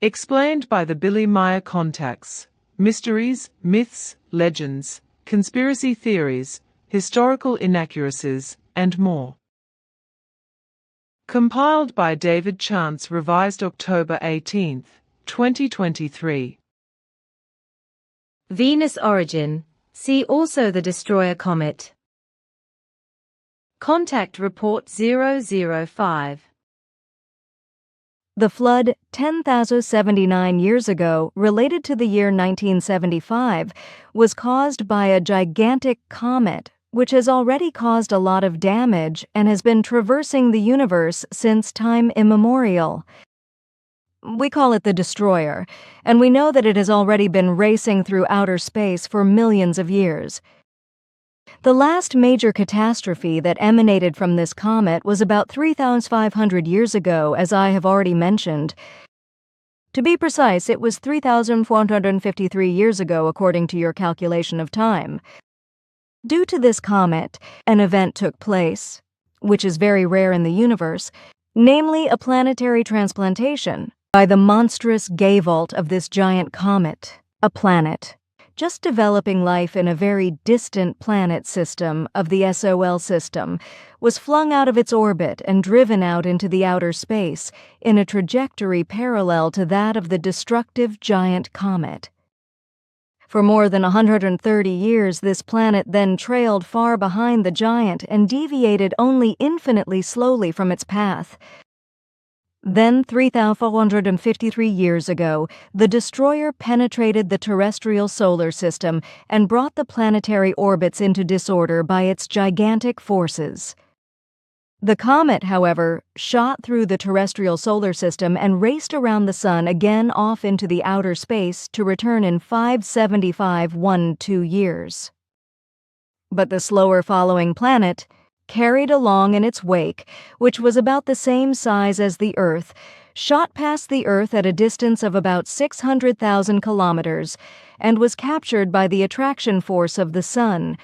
Explained by the Meier contacts, mysteries, myths, legends, conspiracy theories, historical inaccuracies, and more. Compiled by David Chance, revised October 18, 2023. Venus origin. See also the destroyer comet. Contact Report 005. The flood 10,079 years ago, related to the year 1975, was caused by a gigantic comet, which has already caused a lot of damage and has been traversing the universe since time immemorial. We call it the destroyer, and we know that it has already been racing through outer space for millions of years. The last major catastrophe that emanated from this comet was about 3,500 years ago, as I have already mentioned. To be precise, it was 3,453 years ago, according to your calculation of time. Due to this comet, an event took place, which is very rare in the universe, namely a planetary transplantation by the monstrous gayvolt of this giant comet, a planet, just developing life in a very distant planet system of the SOL system, was flung out of its orbit and driven out into the outer space in a trajectory parallel to that of the destructive giant comet. For more than 130 years, this planet then trailed far behind the giant and deviated only infinitely slowly from its path. Then, 3,453 years ago, the destroyer penetrated the terrestrial solar system and brought the planetary orbits into disorder by its gigantic forces. The comet, however, shot through the terrestrial solar system and raced around the Sun again off into the outer space to return in 575.12 years. But the slower following planet, carried along in its wake, which was about the same size as the Earth, shot past the Earth at a distance of about 600,000 kilometers and was captured by the attraction force of the Sun.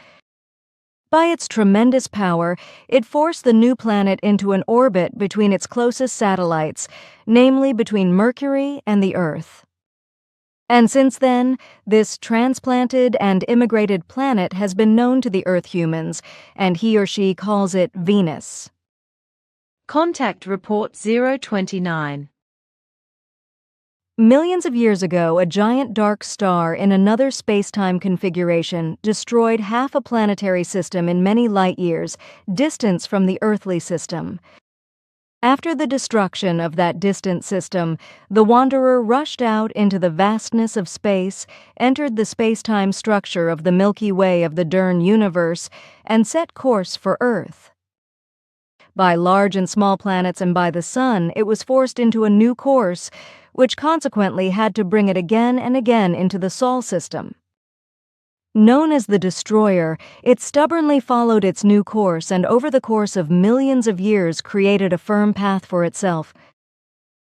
By its tremendous power, it forced the new planet into an orbit between its closest satellites, namely between Mercury and the Earth. And since then, this transplanted and immigrated planet has been known to the Earth humans, and he or she calls it Venus. Contact Report 029. Millions of years ago, a giant dark star in another space-time configuration destroyed half a planetary system in many light years, distance from the earthly system. After the destruction of that distant system, the wanderer rushed out into the vastness of space, entered the space-time structure of the Milky Way of the Dern universe, and set course for Earth. By large and small planets and by the Sun, it was forced into a new course, which consequently had to bring it again and again into the Sol system. Known as the destroyer, it stubbornly followed its new course and over the course of millions of years created a firm path for itself.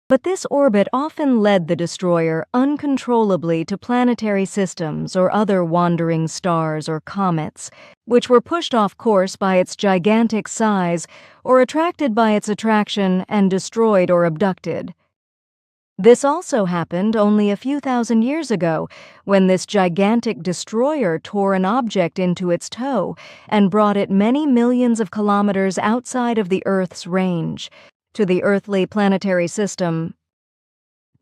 But this orbit often led the destroyer uncontrollably to planetary systems or other wandering stars or comets, which were pushed off course by its gigantic size or attracted by its attraction and destroyed or abducted. This also happened only a few thousand years ago, when this gigantic destroyer tore an object into its tow and brought it many millions of kilometers outside of the Earth's range, to the earthly planetary system.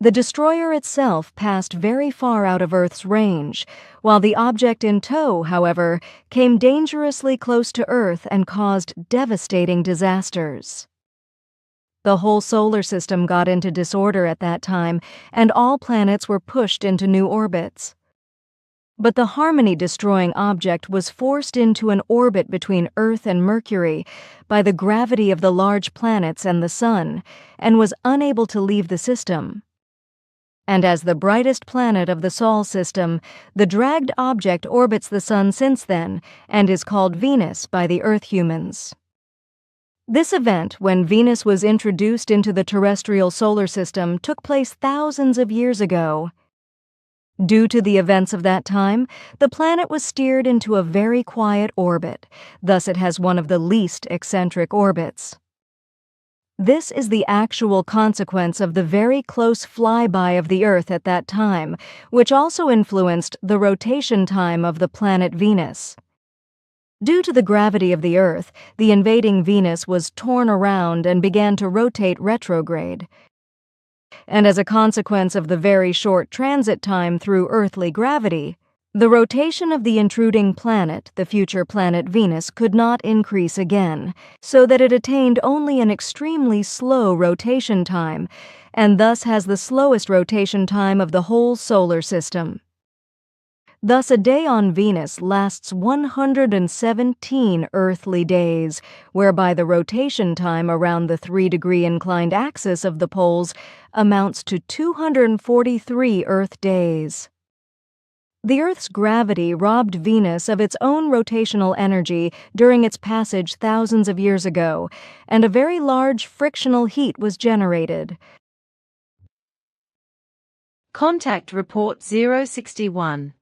The destroyer itself passed very far out of Earth's range, while the object in tow, however, came dangerously close to Earth and caused devastating disasters. The whole solar system got into disorder at that time, and all planets were pushed into new orbits. But the harmony-destroying object was forced into an orbit between Earth and Mercury by the gravity of the large planets and the Sun, and was unable to leave the system. And as the brightest planet of the Sol system, the dragged object orbits the Sun since then, and is called Venus by the Earth humans. This event, when Venus was introduced into the terrestrial solar system, took place thousands of years ago. Due to the events of that time, the planet was steered into a very quiet orbit, thus it has one of the least eccentric orbits. This is the actual consequence of the very close flyby of the Earth at that time, which also influenced the rotation time of the planet Venus. Due to the gravity of the Earth, the invading Venus was torn around and began to rotate retrograde. And as a consequence of the very short transit time through earthly gravity, the rotation of the intruding planet, the future planet Venus, could not increase again, so that it attained only an extremely slow rotation time, and thus has the slowest rotation time of the whole solar system. Thus, a day on Venus lasts 117 earthly days, whereby the rotation time around the 3-degree inclined axis of the poles amounts to 243 Earth days. The Earth's gravity robbed Venus of its own rotational energy during its passage thousands of years ago, and a very large frictional heat was generated. Contact Report 061.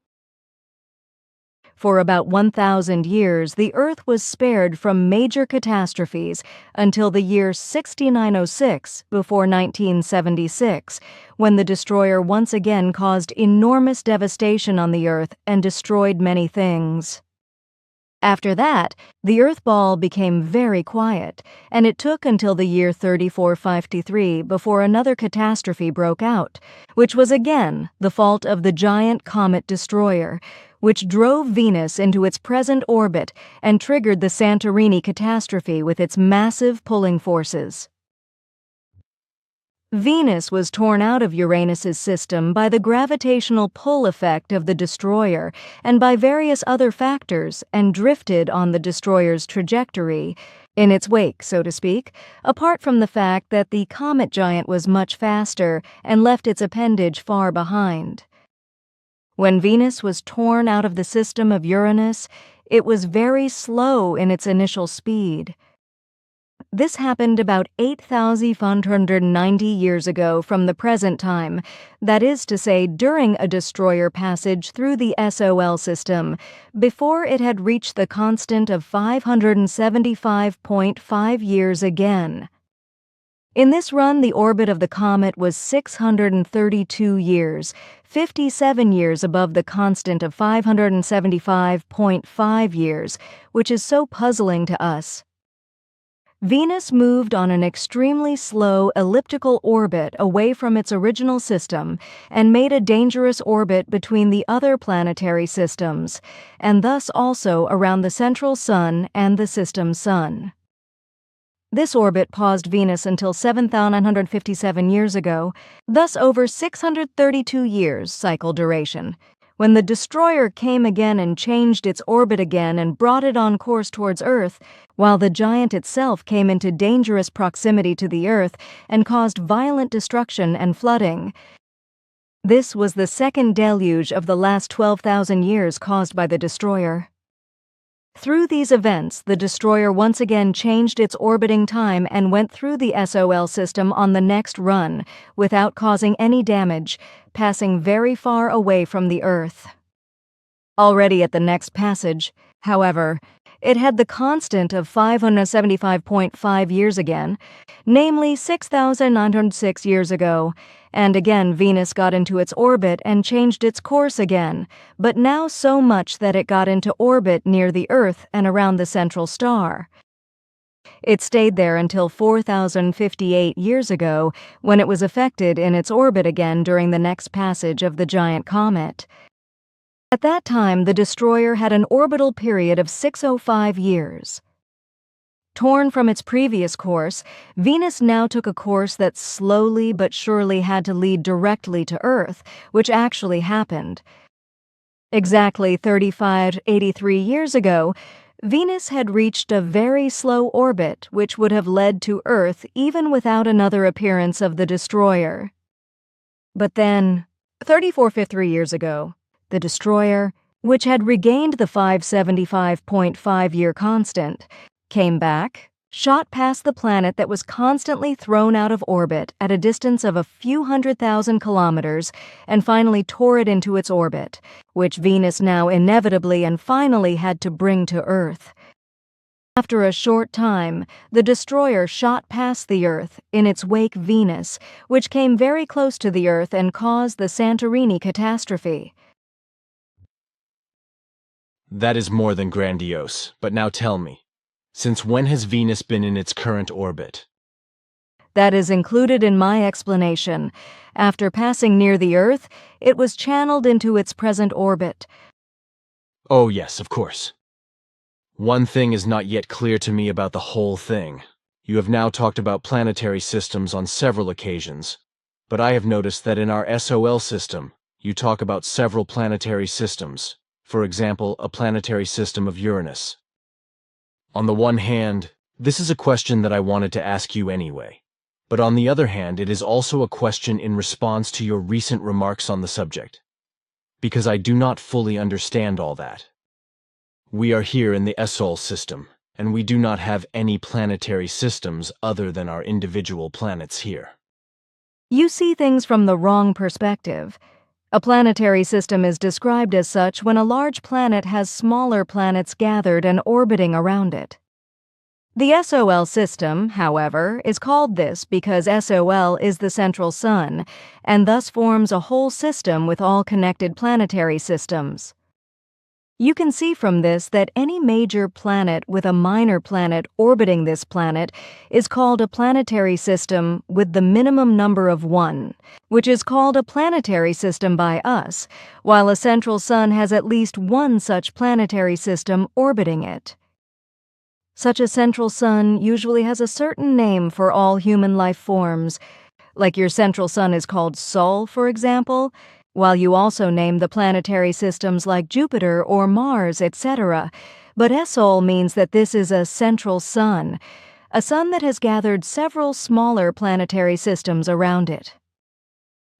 For about 1,000 years, the Earth was spared from major catastrophes until the year 6906 before 1976, when the destroyer once again caused enormous devastation on the Earth and destroyed many things. After that, the Earth ball became very quiet, and it took until the year 3453 before another catastrophe broke out, which was again the fault of the giant comet destroyer, which drove Venus into its present orbit and triggered the Santorini catastrophe with its massive pulling forces. Venus was torn out of Uranus's system by the gravitational pull effect of the destroyer and by various other factors and drifted on the destroyer's trajectory, in its wake, so to speak, apart from the fact that the comet giant was much faster and left its appendage far behind. When Venus was torn out of the system of Uranus, it was very slow in its initial speed. This happened about 8,590 years ago from the present time, that is to say, during a destroyer passage through the SOL system, before it had reached the constant of 575.5 years again. In this run, the orbit of the comet was 632 years, 57 years above the constant of 575.5 years, which is so puzzling to us. Venus moved on an extremely slow elliptical orbit away from its original system and made a dangerous orbit between the other planetary systems, and thus also around the central sun and the system sun. This orbit paused Venus until 7,957 years ago, thus over 632 years cycle duration, when the destroyer came again and changed its orbit again and brought it on course towards Earth, while the giant itself came into dangerous proximity to the Earth and caused violent destruction and flooding. This was the second deluge of the last 12,000 years caused by the destroyer. Through these events, the destroyer once again changed its orbiting time and went through the SOL system on the next run without causing any damage, passing very far away from the Earth. Already at the next passage, however, it had the constant of 575.5 years again, namely 6,906 years ago, and again Venus got into its orbit and changed its course again, but now so much that it got into orbit near the Earth and around the central star. It stayed there until 4,058 years ago, when it was affected in its orbit again during the next passage of the giant comet. At that time, the destroyer had an orbital period of 605 years. Torn from its previous course, Venus now took a course that slowly but surely had to lead directly to Earth, which actually happened. Exactly 3583 years ago, Venus had reached a very slow orbit which would have led to Earth even without another appearance of the destroyer. But then, 3453 years ago, the destroyer, which had regained the 575.5-year constant, came back, shot past the planet that was constantly thrown out of orbit at a distance of a few 100,000 kilometers, and finally tore it into its orbit, which Venus now inevitably and finally had to bring to Earth. After a short time, the destroyer shot past the Earth, in its wake Venus, which came very close to the Earth and caused the Santorini catastrophe. That is more than grandiose, but now tell me, since when has Venus been in its current orbit? That is included in my explanation. After passing near the Earth, it was channeled into its present orbit. Oh yes, of course. One thing is not yet clear to me about the whole thing. You have now talked about planetary systems on several occasions, but I have noticed that in our SOL system, you talk about several planetary systems, for example, a planetary system of Uranus. On the one hand, this is a question that I wanted to ask you anyway, but on the other hand, it is also a question in response to your recent remarks on the subject, because I do not fully understand all that. We are here in the SOL system, and we do not have any planetary systems other than our individual planets here. You see things from the wrong perspective. A planetary system is described as such when a large planet has smaller planets gathered and orbiting around it. The SOL system, however, is called this because SOL is the central sun, and thus forms a whole system with all connected planetary systems. You can see from this that any major planet with a minor planet orbiting this planet is called a planetary system with the minimum number of 1, which is called a planetary system by us, while a central sun has at least one such planetary system orbiting it. Such a central sun usually has a certain name for all human life forms, like your central sun is called Sol, for example, while you also name the planetary systems like Jupiter or Mars, etc. But SOL means that this is a central sun, a sun that has gathered several smaller planetary systems around it.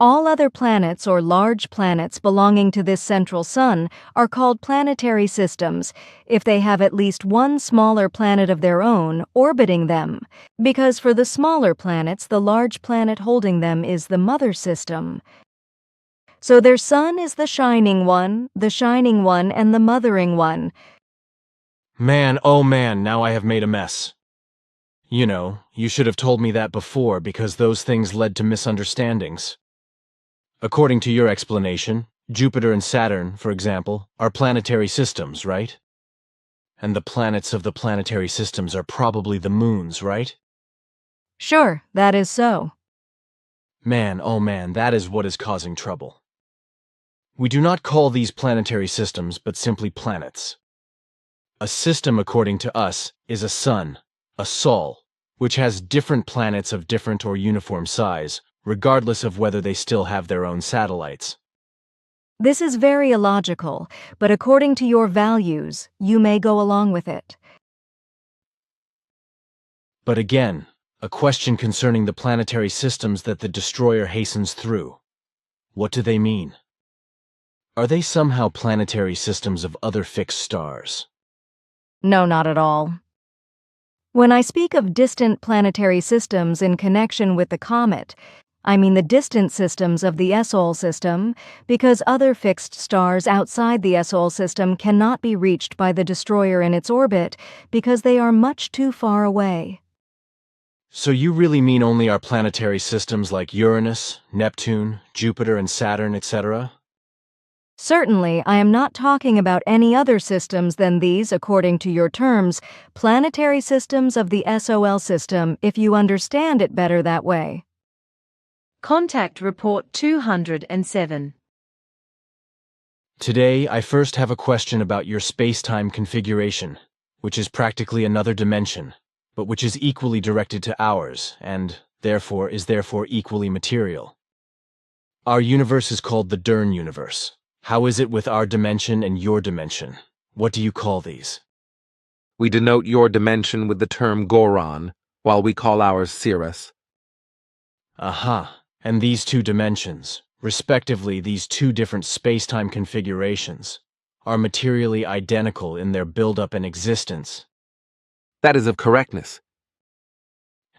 All other planets or large planets belonging to this central sun are called planetary systems if they have at least one smaller planet of their own orbiting them, because for the smaller planets, the large planet holding them is the mother system. So their sun is the shining one, and the mothering one. Man, oh man, now I have made a mess. You know, you should have told me that before because those things led to misunderstandings. According to your explanation, Jupiter and Saturn, for example, are planetary systems, right? And the planets of the planetary systems are probably the moons, right? Sure, that is so. Man, oh man, that is what is causing trouble. We do not call these planetary systems, but simply planets. A system, according to us, is a sun, a sol, which has different planets of different or uniform size, regardless of whether they still have their own satellites. This is very illogical, but according to your values, you may go along with it. But again, a question concerning the planetary systems that the destroyer hastens through. What do they mean? Are they somehow planetary systems of other fixed stars? No, not at all. When I speak of distant planetary systems in connection with the comet, I mean the distant systems of the SOL system, because other fixed stars outside the SOL system cannot be reached by the destroyer in its orbit because they are much too far away. So you really mean only our planetary systems like Uranus, Neptune, Jupiter, and Saturn, etc.? Certainly, I am not talking about any other systems than these, according to your terms, planetary systems of the SOL system, if you understand it better that way. Contact Report 207. Today, I first have a question about your space-time configuration, which is practically another dimension, but which is equally directed to ours, and, therefore, is equally material. Our universe is called the Dern universe. How is it with our dimension and your dimension? What do you call these? We denote your dimension with the term Goron, while we call ours Cirrus. Aha, and these two dimensions, respectively these two different space-time configurations, are materially identical in their build-up and existence. That is of correctness.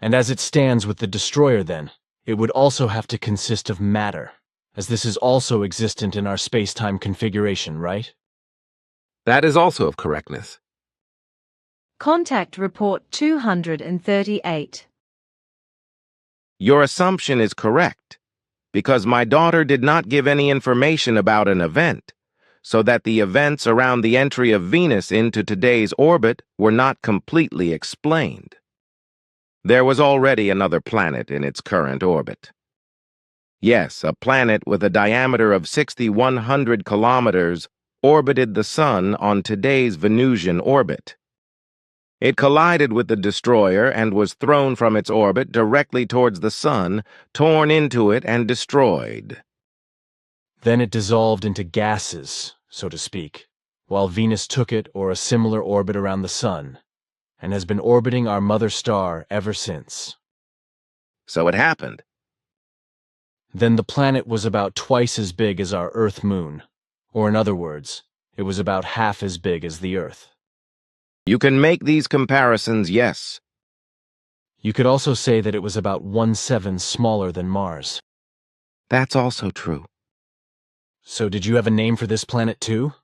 And as it stands with the destroyer then, it would also have to consist of matter, as this is also existent in our space-time configuration, right? That is also of correctness. Contact Report 238. Your assumption is correct, because my daughter did not give any information about an event, so that the events around the entry of Venus into today's orbit were not completely explained. There was already another planet in its current orbit. Yes, a planet with a diameter of 6,100 kilometers orbited the Sun on today's Venusian orbit. It collided with the destroyer and was thrown from its orbit directly towards the Sun, torn into it and destroyed. Then it dissolved into gases, so to speak, while Venus took it or a similar orbit around the Sun, and has been orbiting our mother star ever since. So it happened. Then the planet was about twice as big as our Earth-Moon, or in other words, it was about half as big as the Earth. You can make these comparisons, yes. You could also say that it was about 1/7 smaller than Mars. That's also true. So did you have a name for this planet too?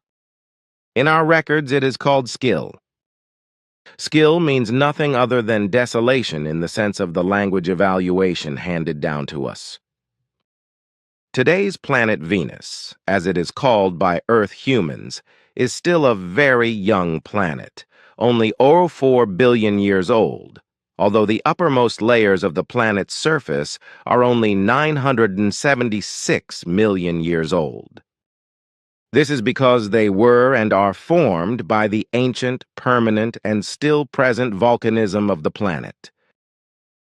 In our records, it is called Skill. Skill means nothing other than desolation in the sense of the language evaluation handed down to us. Today's planet Venus, as it is called by Earth humans, is still a very young planet, only 0.4 billion years old, although the uppermost layers of the planet's surface are only 976 million years old. This is because they were and are formed by the ancient, permanent, and still present volcanism of the planet.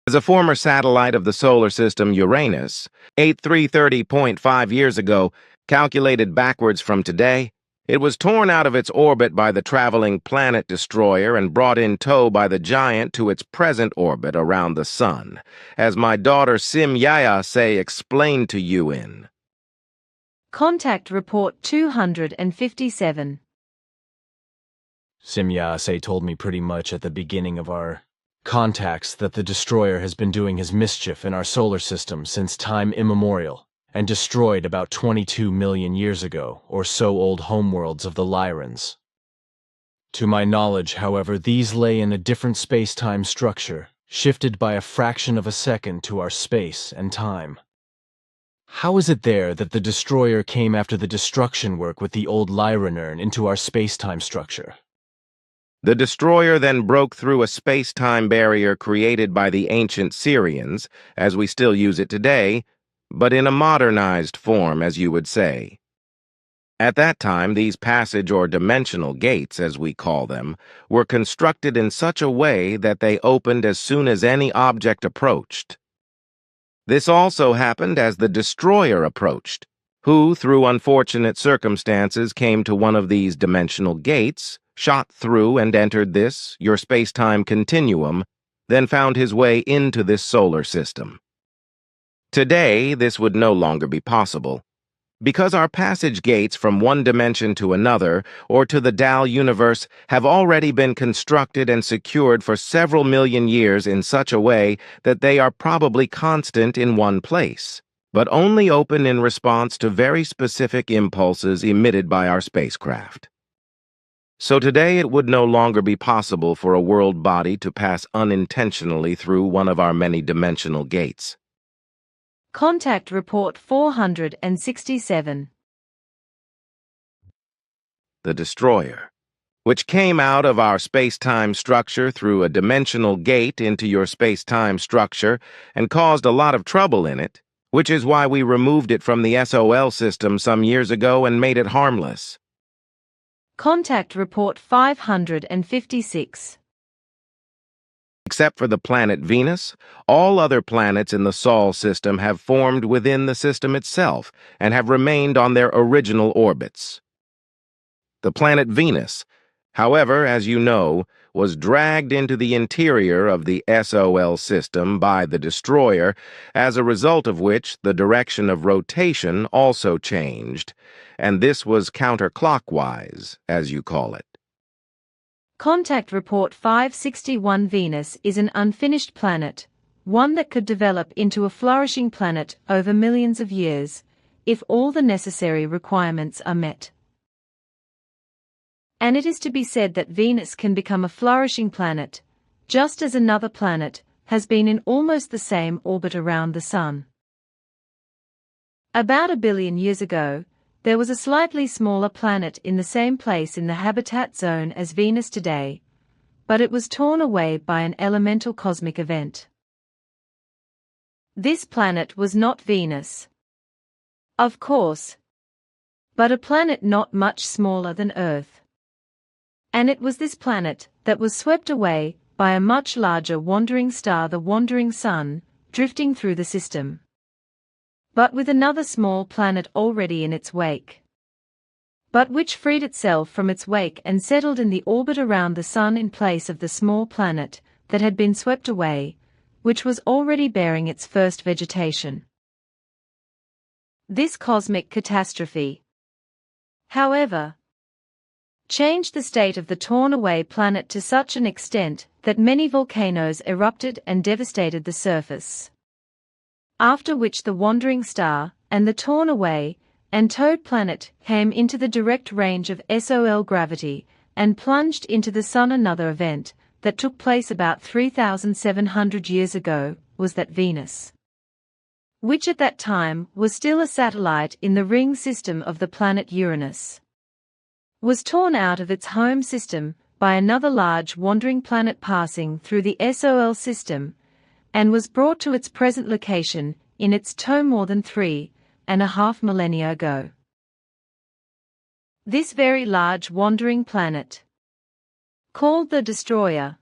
As a former satellite of the solar system Uranus, 8330.5 years ago, calculated backwards from today, it was torn out of its orbit by the traveling planet destroyer and brought in tow by the giant to its present orbit around the Sun, as my daughter Meier explained to you in Contact Report 257. Meier told me pretty much at the beginning of our contacts that the destroyer has been doing his mischief in our solar system since time immemorial, and destroyed about 22 million years ago, or so old homeworlds of the Lyrans. To my knowledge, however, these lay in a different space-time structure, shifted by a fraction of a second to our space and time. How is it there that the destroyer came after the destruction work with the old Lyranern into our space-time structure? The destroyer then broke through a space-time barrier created by the ancient Syrians, as we still use it today, but in a modernized form, as you would say. At that time, these passage or dimensional gates, as we call them, were constructed in such a way that they opened as soon as any object approached. This also happened as the destroyer approached, who, through unfortunate circumstances, came to one of these dimensional gates, shot through and entered this, your space-time continuum, then found his way into this solar system. Today, this would no longer be possible, because our passage gates from one dimension to another, or to the Dal universe, have already been constructed and secured for several million years in such a way that they are probably constant in one place, but only open in response to very specific impulses emitted by our spacecraft. So today it would no longer be possible for a world body to pass unintentionally through one of our many dimensional gates. Contact Report 467. The destroyer, which came out of our space-time structure through a dimensional gate into your space-time structure and caused a lot of trouble in it, which is why we removed it from the SOL system some years ago and made it harmless. Contact Report 556. Except for the planet Venus, all other planets in the Sol system have formed within the system itself and have remained on their original orbits. The planet Venus, however, as you know, was dragged into the interior of the SOL system by the destroyer, as a result of which the direction of rotation also changed, and this was counterclockwise, as you call it. Contact Report 561. Venus is an unfinished planet, one that could develop into a flourishing planet over millions of years, if all the necessary requirements are met. And it is to be said that Venus can become a flourishing planet, just as another planet has been in almost the same orbit around the Sun. About 1 billion years ago, there was a slightly smaller planet in the same place in the habitat zone as Venus today, but it was torn away by an elemental cosmic event. This planet was not Venus, of course, but a planet not much smaller than Earth. And it was this planet that was swept away by a much larger wandering star, the wandering Sun, drifting through the system, but with another small planet already in its wake, but which freed itself from its wake and settled in the orbit around the Sun in place of the small planet that had been swept away, which was already bearing its first vegetation. This cosmic catastrophe, however, changed the state of the torn-away planet to such an extent that many volcanoes erupted and devastated the surface, after which the wandering star and the torn-away and towed planet came into the direct range of SOL gravity and plunged into the Sun. Another event that took place about 3,700 years ago was that Venus, which at that time was still a satellite in the ring system of the planet Uranus, was torn out of its home system by another large wandering planet passing through the SOL system, and was brought to its present location in its toe more than 3.5 millennia ago. This very large wandering planet, called the Destroyer,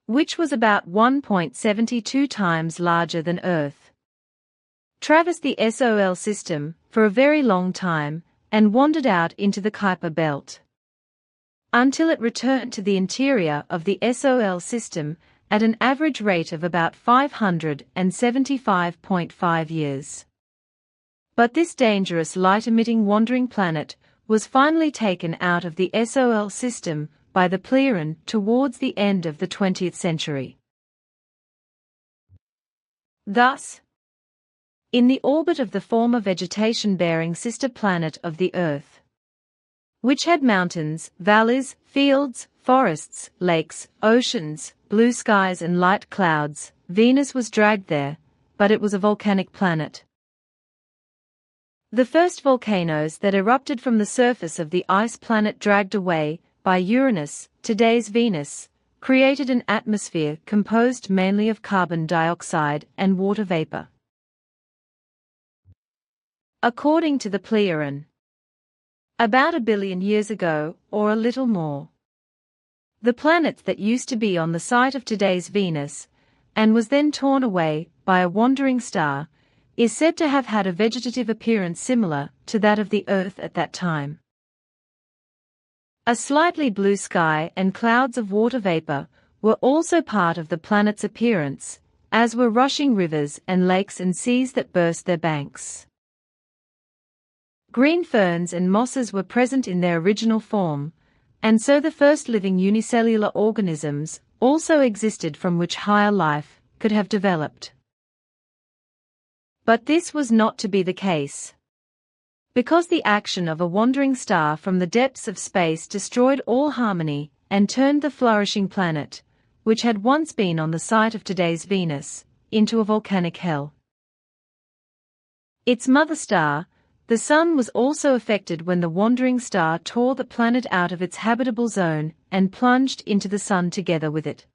which was about 1.72 times larger than Earth, traversed the SOL system for a very long time and wandered out into the Kuiper belt, until it returned to the interior of the SOL system at an average rate of about 575.5 years. But this dangerous light-emitting wandering planet was finally taken out of the SOL system by the Planetary towards the end of the 20th century. Thus, in the orbit of the former vegetation-bearing sister planet of the Earth, which had mountains, valleys, fields, forests, lakes, oceans, blue skies and light clouds, Venus was dragged there, but it was a volcanic planet. The first volcanoes that erupted from the surface of the ice planet dragged away by Uranus, today's Venus, created an atmosphere composed mainly of carbon dioxide and water vapor. According to the Planetary, about 1 billion years ago, or a little more, the planet that used to be on the site of today's Venus, and was then torn away by a wandering star, is said to have had a vegetative appearance similar to that of the Earth at that time. A slightly blue sky and clouds of water vapor were also part of the planet's appearance, as were rushing rivers and lakes and seas that burst their banks. Green ferns and mosses were present in their original form, and so the first living unicellular organisms also existed from which higher life could have developed. But this was not to be the case, because the action of a wandering star from the depths of space destroyed all harmony and turned the flourishing planet, which had once been on the site of today's Venus, into a volcanic hell. Its mother star, the Sun, was also affected when the wandering star tore the planet out of its habitable zone and plunged into the Sun together with it.